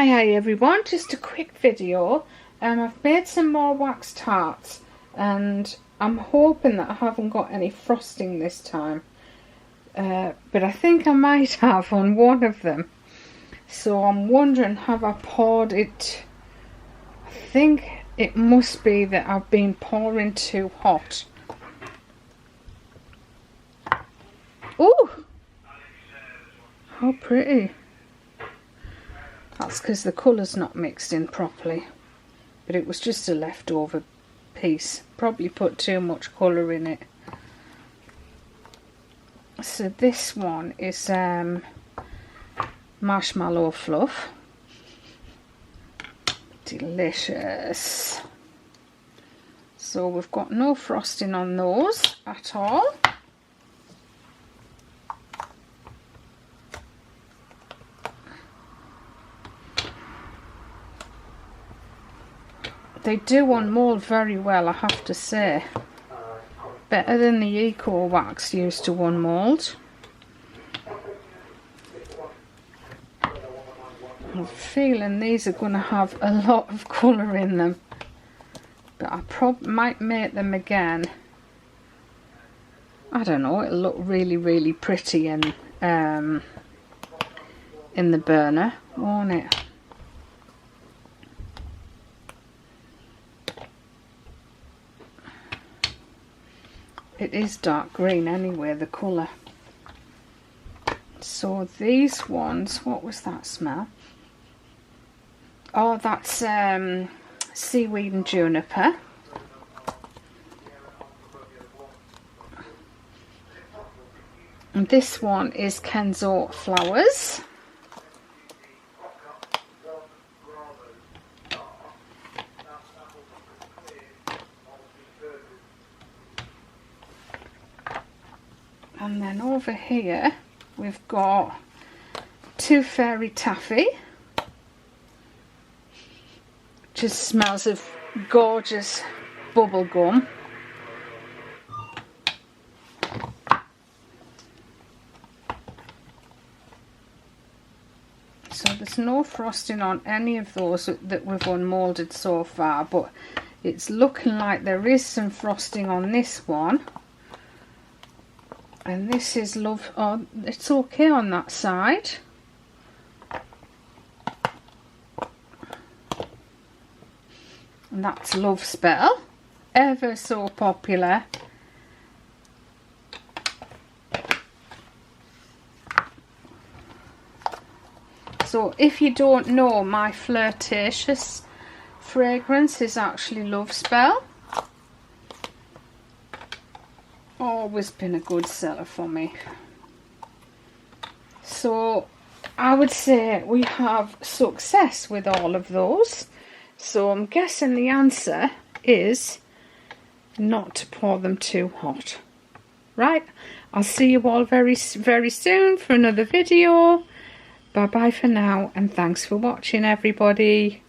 Hi everyone, just a quick video. I've made some more wax tarts and I'm hoping that I haven't got any frosting this time, but I think I might have on one of them, so I'm wondering, have I poured it? I think it must be that I've been pouring too hot. Oh, how pretty. That's because the colour's not mixed in properly, but it was just a leftover piece. Probably put too much colour in it. So this one is marshmallow fluff. Delicious. So we've got no frosting on those at all. They do unmould very well, I have to say. Better than the Eco Wax used to unmould. I'm feeling these are going to have a lot of colour in them, but I might make them again. I don't know, it'll look really pretty in the burner, won't it? It is dark green anyway, the colour. So these ones, what was that smell? Oh, that's seaweed and juniper. And this one is Kenzo flowers. And then over here we've got Two Fairy Taffy. Just smells of gorgeous bubble gum. So there's no frosting on any of those that we've unmoulded so far, but it's looking like there is some frosting on this one. And this is Love, oh, it's okay on that side. And that's Love Spell, ever so popular. So if you don't know, my flirtatious fragrance is actually Love Spell. Always been a good seller for me. So I would say we have success with all of those. So I'm guessing the answer is not to pour them too hot. Right, I'll see you all very soon for another video. Bye bye for now, and thanks for watching everybody.